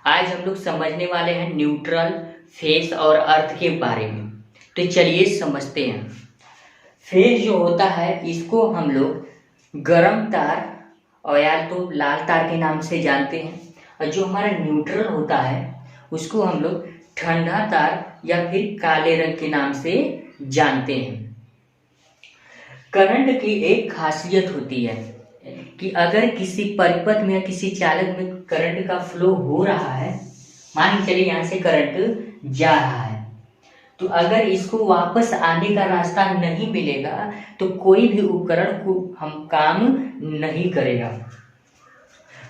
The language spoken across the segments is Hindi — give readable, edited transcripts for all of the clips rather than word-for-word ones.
आज हम लोग समझने वाले हैं न्यूट्रल, फेज और अर्थ के बारे में। तो चलिए समझते हैं। फेज जो होता है इसको हम लोग गर्म तार और या तो लाल तार के नाम से जानते हैं, और जो हमारा न्यूट्रल होता है उसको हम लोग ठंडा तार या फिर काले रंग के नाम से जानते हैं। करंट की एक खासियत होती है कि अगर किसी परिपथ में या किसी चालक में करंट का फ्लो हो रहा है, मान के चलिए यहाँ से करंट जा रहा है, तो अगर इसको वापस आने का रास्ता नहीं मिलेगा तो कोई भी उपकरण को हम काम नहीं करेगा।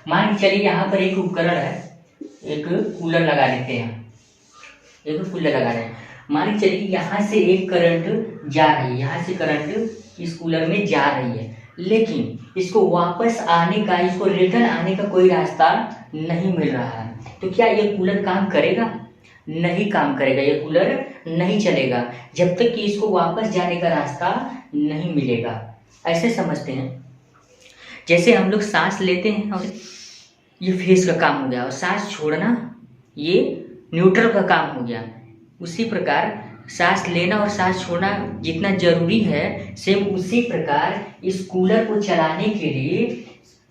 मान के चलिए यहाँ पर एक उपकरण है, एक कूलर लगा देते हैं, एक कूलर लगा रहे हैं। मान के चलिए यहाँ से एक करंट जा रही है, यहाँ से करंट इस कूलर में जा रही है, लेकिन इसको वापस आने का, इसको रिटर्न आने का कोई रास्ता नहीं मिल रहा है, तो क्या ये कूलर काम करेगा? नहीं काम करेगा, ये कूलर नहीं चलेगा जब तक कि इसको वापस जाने का रास्ता नहीं मिलेगा। ऐसे समझते हैं, जैसे हम लोग सांस लेते हैं और ये फेस का काम हो गया, और सांस छोड़ना ये न्यूट्रल का काम हो गया। उसी प्रकार सांस लेना और सांस छोड़ना जितना जरूरी है, सेम उसी प्रकार इस कूलर को चलाने के लिए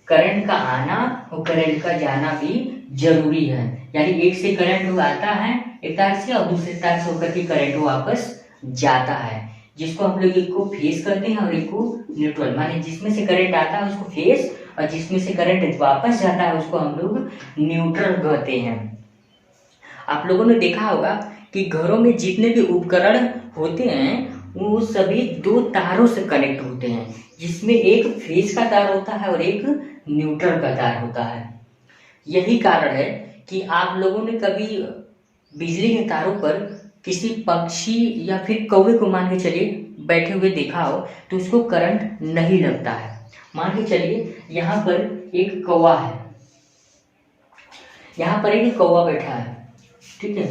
करंट का आना और करंट का जाना भी जरूरी है। यानी एक से करंट आता है एक तार से, और दूसरे तार से होकर के करंट वापस जाता है, जिसको हम लोग एक को फेस करते हैं और एक को न्यूट्रल। माने जिसमें से करंट आता है उसको फेस, और जिसमें से करंट वापस जाता है उसको हम लोग न्यूट्रल कहते हैं। आप लोगों ने देखा होगा कि घरों में जितने भी उपकरण होते हैं वो सभी दो तारों से कनेक्ट होते हैं, जिसमें एक फेज का तार होता है और एक न्यूट्रल का तार होता है। यही कारण है कि आप लोगों ने कभी बिजली के तारों पर किसी पक्षी या फिर कौवे को मान के चलिए बैठे हुए देखा हो तो उसको करंट नहीं लगता है। मान के चलिए यहाँ पर एक कौवा है, यहाँ पर एक कौवा बैठा है, ठीक है,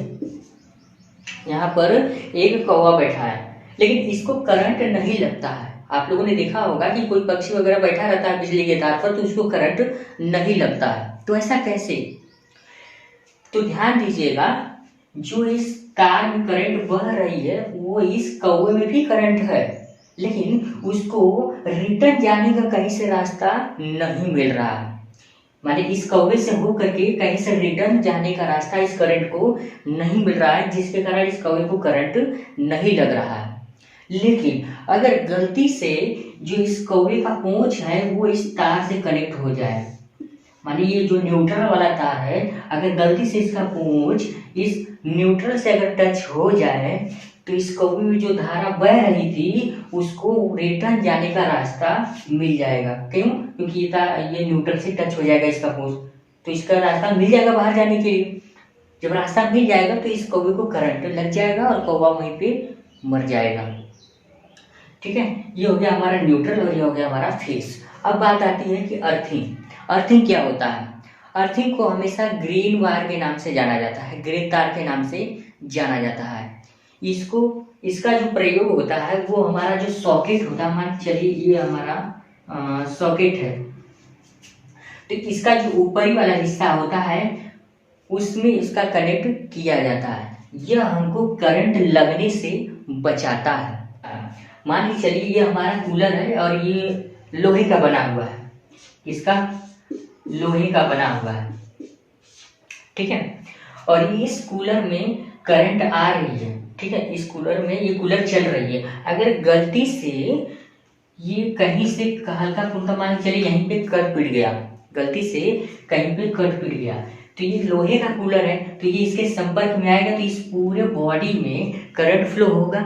यहाँ पर एक कौवा बैठा है, लेकिन इसको करंट नहीं लगता है। आप लोगों ने देखा होगा कि कोई पक्षी वगैरह बैठा रहता है बिजली के तार पर तो उसको करंट नहीं लगता है। तो ऐसा कैसे? तो ध्यान दीजिएगा, जो इस तार में करंट बह रही है वो इस कौवे में भी करंट है, लेकिन उसको रिटर्न जाने का कहीं से रास्ता नहीं मिल रहा है। माने इस कौवे से होकर के कहीं से रिटर्न जाने का रास्ता इस करंट को नहीं मिल रहा है, जिसके कारण इस कौवे को करंट नहीं लग रहा है। लेकिन अगर गलती से जो इस कौवे का पूंछ है वो इस तार से कनेक्ट हो जाए, माने ये जो न्यूट्रल वाला तार है, अगर गलती से इसका पूंछ इस न्यूट्रल से अगर टच हो जाए तो इस कौवे में जो धारा बह रही थी उसको रिटर्न जाने का रास्ता मिल जाएगा। क्यों? क्योंकि ये न्यूट्रल से टच हो जाएगा इसका पूंछ, तो इसका रास्ता मिल जाएगा बाहर जाने के लिए। जब रास्ता मिल जाएगा तो इस कौवे को करंट लग जाएगा और कौवा वहीं पे मर जाएगा। ठीक है, ये हो गया हमारा न्यूट्रल और ये हो गया हमारा फेस। अब बात आती है कि अर्थिंग। अर्थिंग क्या होता है? अर्थिंग को हमेशा ग्रीन वायर के नाम से जाना जाता है, ग्रीन तार के नाम से जाना जाता है। इसका जो प्रयोग होता है वो हमारा जो सॉकेट होता है, मान चलिए ये हमारा सॉकेट है, तो इसका जो ऊपरी वाला हिस्सा होता है उसमें इसका कनेक्ट किया जाता है। यह हमको करंट लगने से बचाता है। मान लीजिए चलिए ये हमारा कूलर है और ये लोहे का बना हुआ है, इसका लोहे का बना हुआ है, ठीक है, और इस कूलर में करंट आ रही है, ठीक है, इस कूलर में ये कूलर चल रही है। अगर गलती से ये कहीं से हल्का फुल्का मान चलिए यहीं पे कट पिट गया, गलती से कहीं पे कट पिट गया, तो ये लोहे का कूलर है तो ये इसके संपर्क में आएगा तो इस पूरे बॉडी में करंट फ्लो होगा,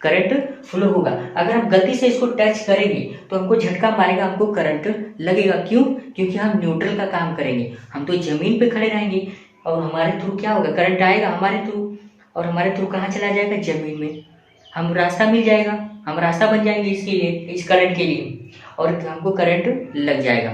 करंट फ्लो होगा। अगर हम गलती से इसको टच करेंगे तो हमको झटका मारेगा, हमको करंट लगेगा। क्यों? क्योंकि हम न्यूट्रल का काम करेंगे, हम तो जमीन पे खड़े रहेंगे और हमारे थ्रू क्या होगा, करंट आएगा हमारे थ्रू, और हमारे थ्रू कहाँ चला जाएगा, जमीन में। हम रास्ता मिल जाएगा, हम रास्ता बन जाएंगे इसके लिए, इस करंट के लिए, और हमको करंट लग जाएगा।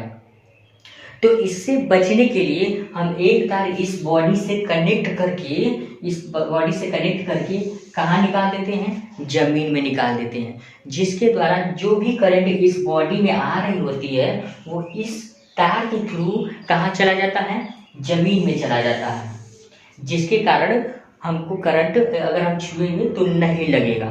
तो इससे बचने के लिए हम एक तार इस बॉडी से कनेक्ट करके, इस बॉडी से कनेक्ट करके कहाँ निकाल देते हैं, जमीन में निकाल देते हैं, जिसके द्वारा जो भी करंट इस बॉडी में आ रही होती है वो इस तार के थ्रू कहाँ चला जाता है, जमीन में चला जाता है, जिसके कारण हमको करंट अगर हम छुएंगे तो नहीं लगेगा।